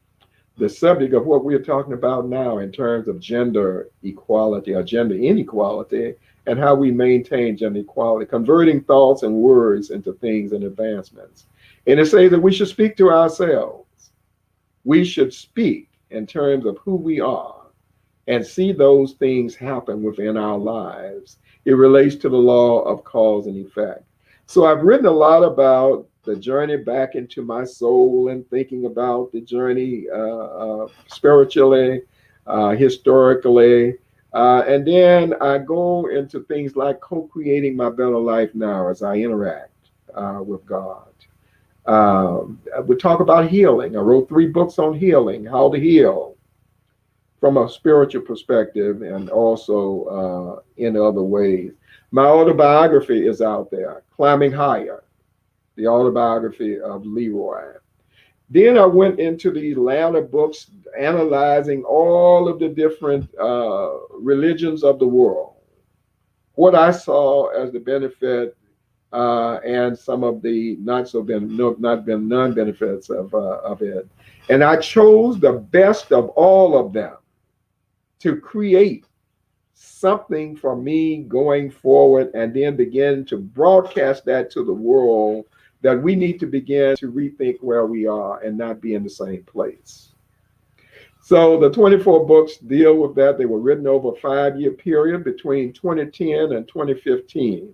the subject of what we're talking about now in terms of gender equality or gender inequality and how we maintain gender equality, converting thoughts and words into things and advancements. And it says that we should speak to ourselves. We should speak in terms of who we are and see those things happen within our lives. It relates to the law of cause and effect. So I've written a lot about the journey back into my soul and thinking about the journey spiritually, historically. And then I go into things like co creating my better life now as I interact with God. We talk about healing. I wrote 3 books on healing, how to heal from a spiritual perspective and also in other ways. My autobiography is out there, Climbing Higher, the autobiography of Leroy. Then I went into the latter books, analyzing all of the different religions of the world, what I saw as the benefit and some of the not so ben, no, not been non benefits of it. And I chose the best of all of them to create something for me going forward and then begin to broadcast that to the world that we need to begin to rethink where we are and not be in the same place. So the 24 books deal with that. They were written over a 5-year period between 2010 and 2015.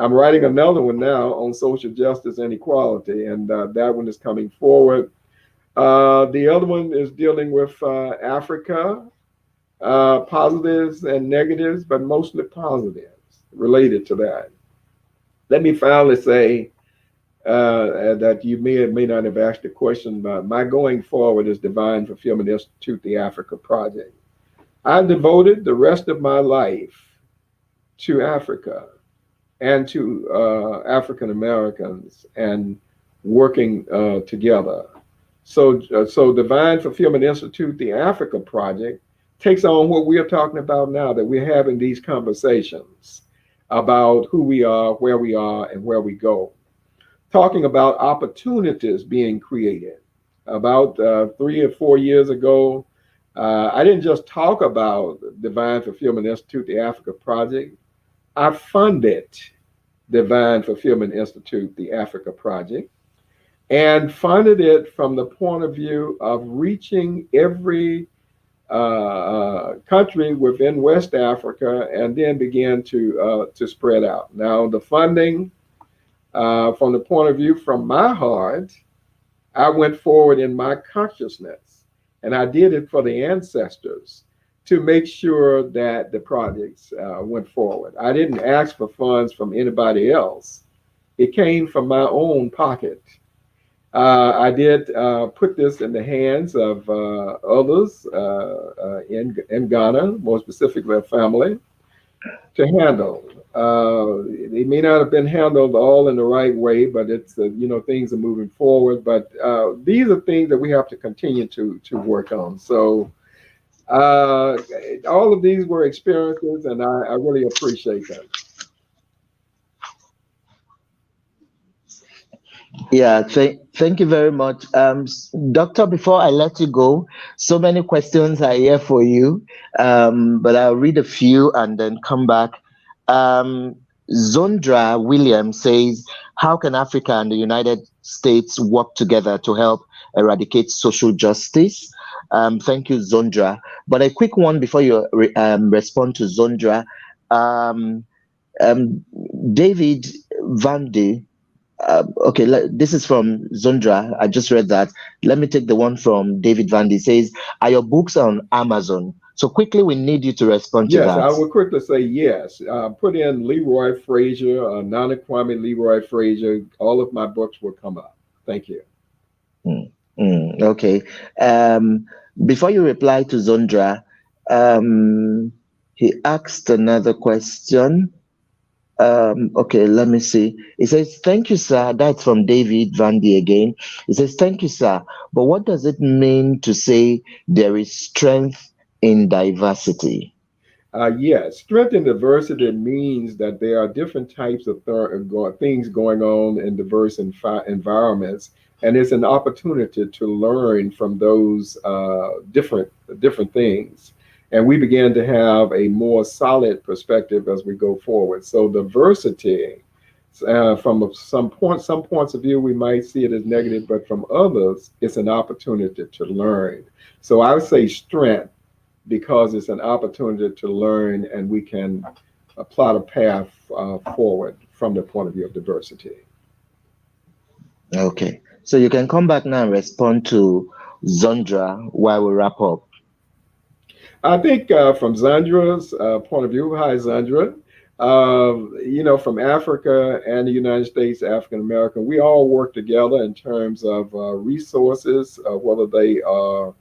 I'm writing another one now on social justice and equality, and that one is coming forward. The other one is dealing with Africa, positives and negatives, but mostly positives related to that. Let me finally say that you may or may not have asked a question about my going forward is Divine Fulfillment Institute, the Africa Project. I devoted the rest of my life to Africa and to African Americans and working together. So Divine Fulfillment Institute, the Africa Project, takes on what we are talking about now, that we're having these conversations about who we are, and where we go. Talking about opportunities being created. About 3 or 4 years ago, I didn't just talk about Divine Fulfillment Institute, the Africa Project. I funded Divine Fulfillment Institute, the Africa Project, and funded it from the point of view of reaching every country within West Africa, and then began to spread out. Now, the funding, from the point of view from my heart, I went forward in my consciousness, and I did it for the ancestors to make sure that the projects went forward. I didn't ask for funds from anybody else. It came from my own pocket. I did put this in the hands of others in Ghana, more specifically a family, to handle. They may not have been handled all in the right way, but it's things are moving forward. But these are things that we have to continue to work on. So all of these were experiences, and I really appreciate them. Yeah, thank you very much. Doctor, before I let you go, so many questions are here for you, but I'll read a few and then come back. Um, Zondra Williams says, how can Africa and the United States work together to help eradicate social justice? Thank you, Zondra. But a quick one before you respond to Zondra. Um, um, David Vande, okay, this is from Zundra. I just read that. Let me take the one from David Vandy. Says, are your books on Amazon? So quickly, we need you to respond to Yes, that. I would quickly say yes. Put in Leroy Frazier, Nana Kwame, Leroy Frazier. All of my books will come up. Thank you. Okay. Um, Before you reply to Zundra, he asked another question. Okay, let me see. He says, thank you, sir. That's from David Vandy again. He says, thank you, sir. But what does it mean to say there is strength in diversity? Yes, strength and diversity means that there are different types of things going on in diverse environments, and it's an opportunity to learn from those different things. And we begin to have a more solid perspective as we go forward. So diversity, from some points of view, we might see it as negative, but from others, it's an opportunity to learn. So I would say strength because it's an opportunity to learn and we can plot a path forward from the point of view of diversity. Okay. So you can come back now and respond to Zondra while we wrap up. I think from Zandra's point of view, hi Zandra, from Africa and the United States, African American, we all work together in terms of resources, whether they are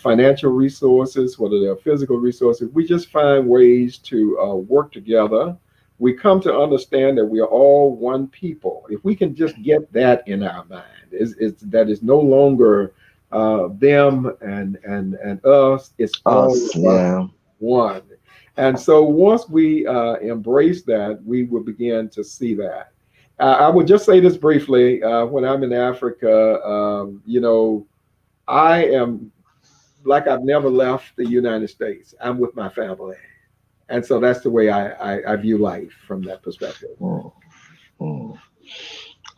financial resources, whether they're physical resources. We just find ways to work together. We come to understand that we are all one people. If we can just get that in our mind, that is no longer them and us. It's all Us, of us yeah. one. And so once we embrace that, we will begin to see that. I would just say this briefly. When I'm in Africa, I am like I've never left the United States. I'm with my family. And so that's the way I view life from that perspective. Mm, mm.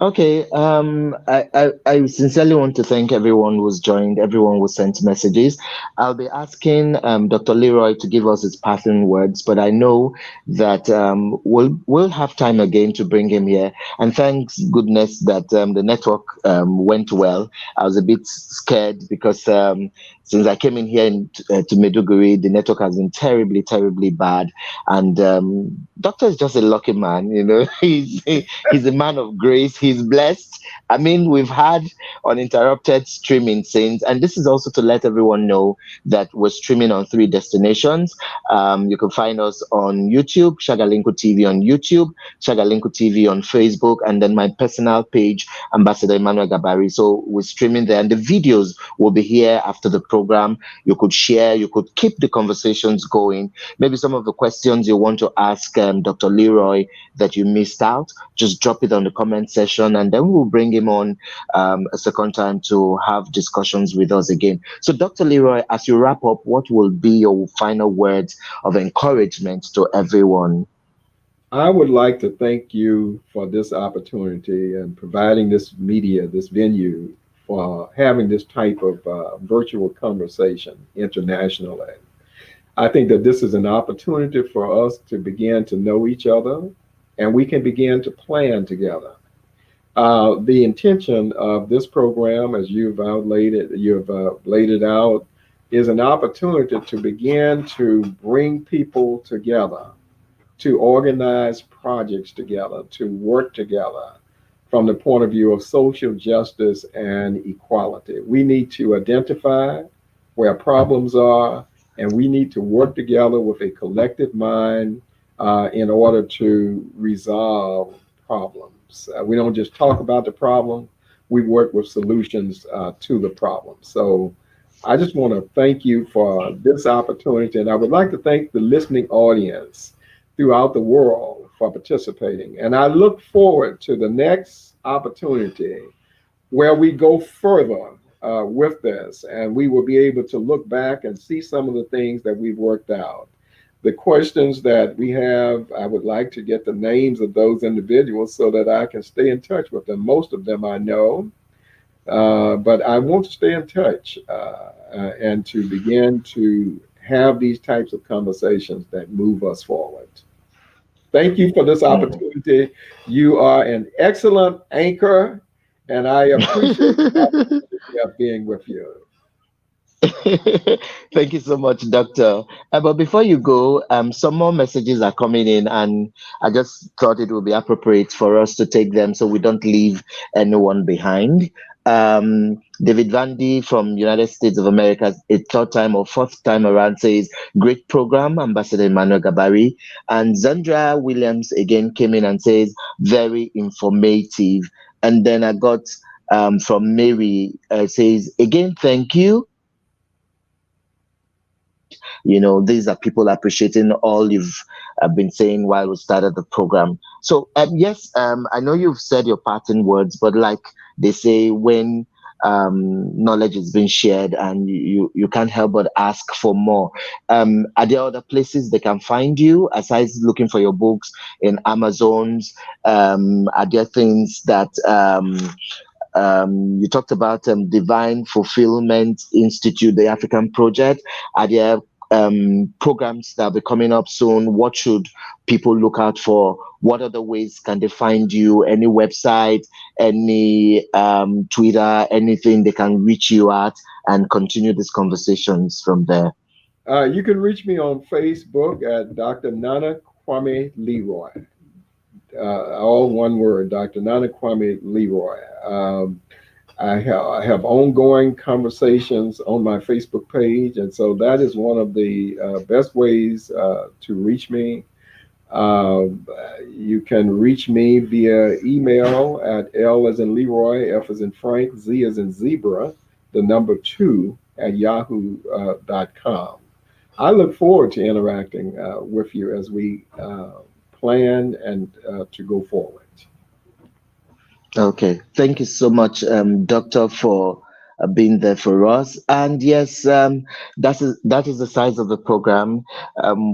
Okay, I sincerely want to thank everyone who's joined, everyone who sent messages. I'll be asking Dr. Leroy to give us his passing words, but I know that we'll have time again to bring him here. And thanks goodness that the network went well. I was a bit scared because since I came in here to Meduguri, the network has been terribly, terribly bad. And Doctor is just a lucky man, you know. He's a man of grace. He's blessed. I mean, we've had uninterrupted streaming since, and this is also to let everyone know that we're streaming on three destinations. You can find us on YouTube, Shagalinku TV on YouTube, Shagalinku TV on Facebook, and then my personal page, Ambassador Emmanuel Gabari. So we're streaming there, and the videos will be here after the program. You could share, you could keep the conversations going. Maybe some of the questions you want to ask Dr. Leroy that you missed out, just drop it on the comment section and then we'll bring him on a second time to have discussions with us again. So, Dr. Leroy, as you wrap up, what will be your final words of encouragement to everyone? I would like to thank you for this opportunity and providing this media, this venue, for having this type of virtual conversation internationally. I think that this is an opportunity for us to begin to know each other and we can begin to plan together. The intention of this program, as you've laid it out, is an opportunity to begin to bring people together, to organize projects together, to work together from the point of view of social justice and equality. We need to identify where problems are, and we need to work together with a collective mind in order to resolve problems. We don't just talk about the problem, we work with solutions to the problem. So I just want to thank you for this opportunity, and I would like to thank the listening audience throughout the world for participating. And I look forward to the next opportunity where we go further with this and we will be able to look back and see some of the things that we've worked out. The questions that we have, I would like to get the names of those individuals so that I can stay in touch with them. Most of them I know, but I want to stay in touch and to begin to have these types of conversations that move us forward. Thank you for this Mm. opportunity. You are an excellent anchor, and I appreciate the opportunity of being with you. Thank you so much, Doctor. But before you go, some more messages are coming in, and I just thought it would be appropriate for us to take them so we don't leave anyone behind. David Vandy from United States of America, a third time or fourth time around, says, "Great program, Ambassador Emmanuel Gabari." And Zandra Williams again came in and says, "Very informative." And then I got from Mary says, "Again, thank you. These are people appreciating all you've been saying while we started the program. So, yes, I know you've said your parting words, but like they say, when knowledge is being shared and you can't help but ask for more. Are there other places they can find you aside looking for your books in Amazon's? Are there things that you talked about Divine Fulfillment Institute, the African project? Are there programs that will be coming up soon? What should people look out for? What other ways can they find you? Any website, any Twitter, anything they can reach you at and continue these conversations from there? You can reach me on Facebook at Dr. Nana Kwame Leroy. All one word, Dr. Nana Kwame Leroy. I have ongoing conversations on my Facebook page, and so that is one of the best ways to reach me. You can reach me via email at L as in Leroy, F as in Frank, Z as in Zebra, the number two at yahoo.com. I look forward to interacting with you as we plan and to go forward. Okay, thank you so much, Doctor, for being there for us. And yes, that is the size of the program.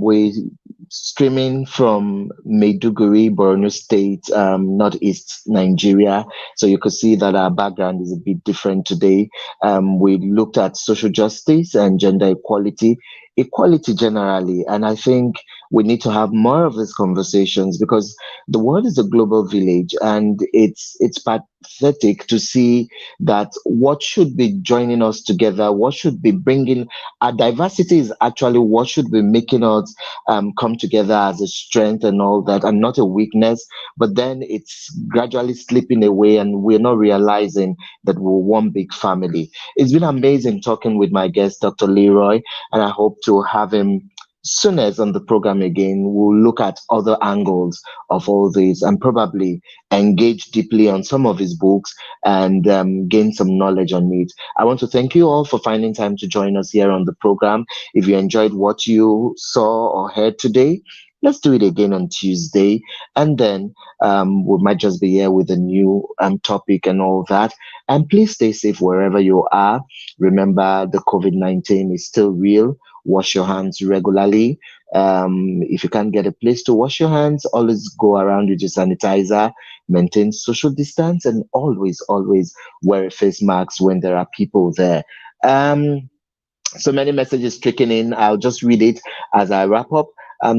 We streaming from Maiduguri, Borno State, northeast Nigeria. So you could see that our background is a bit different today. We looked at social justice and gender equality, equality generally, and I think we need to have more of these conversations because the world is a global village, and it's pathetic to see that what should be joining us together, what should be bringing our diversity, is actually what should be making us come together as a strength and all that, and not a weakness. But then it's gradually slipping away, and we're not realizing that we're one big family. It's been amazing talking with my guest, Dr. Leroy, and I hope to have him soon as on the program again. We'll look at other angles of all this and probably engage deeply on some of his books and gain some knowledge on it. I want to thank you all for finding time to join us here on the program. If you enjoyed what you saw or heard today, let's do it again on Tuesday. And then we might just be here with a new topic and all that. And please stay safe wherever you are. Remember, the COVID-19 is still real. Wash your hands regularly. If you can't get a place to wash your hands, always go around with your sanitizer, maintain social distance, and always wear a face mask when there are people there. Um, so many messages trickling in. I'll just read it as I wrap up.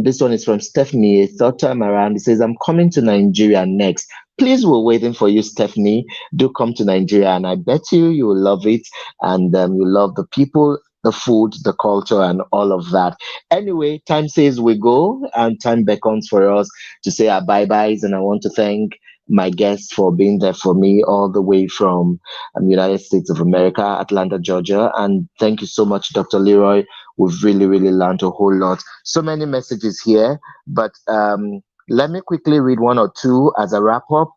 This one is from Stephanie. A third time around, it says, "I'm coming to Nigeria next. Please, we're waiting for you, Stephanie. Do come to Nigeria, and I bet you will love it, and you love the people, the food, the culture, and all of that." Anyway, time says we go, and time beckons for us to say our bye byes. And I want to thank my guests for being there for me all the way from United States of America, Atlanta, Georgia. And thank you so much, Dr. Leroy. We've really learned a whole lot. So many messages here, but let me quickly read one or two as a wrap up.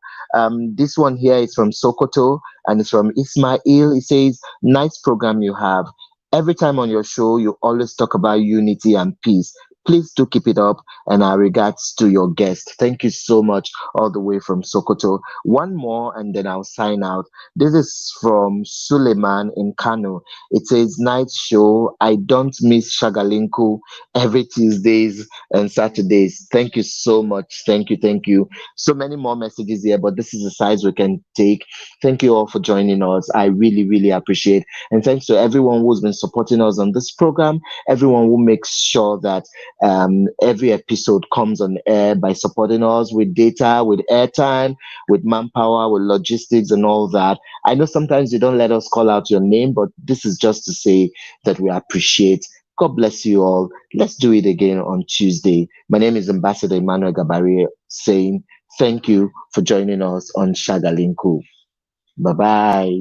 This one here is from Sokoto and it's from Ismail. It says, "Nice program you have. Every time on your show, you always talk about unity and peace. Please do keep it up, and our regards to your guest." Thank you so much, all the way from Sokoto. One more, and then I'll sign out. This is from Suleiman in Kano. It says, "Night show. I don't miss Shagalinku every Tuesdays and Saturdays." Thank you so much. Thank you. So many more messages here, but this is the size we can take. Thank you all for joining us. I really appreciate. And thanks to everyone who's been supporting us on this program, everyone who makes sure that every episode comes on air by supporting us with data, with airtime, with manpower, with logistics, and all that. I know sometimes you don't let us call out your name, but this is just to say that we appreciate. God bless you all. Let's do it again on Tuesday. My name is Ambassador Emmanuel Gabari saying thank you for joining us on Shagalinku. Bye bye.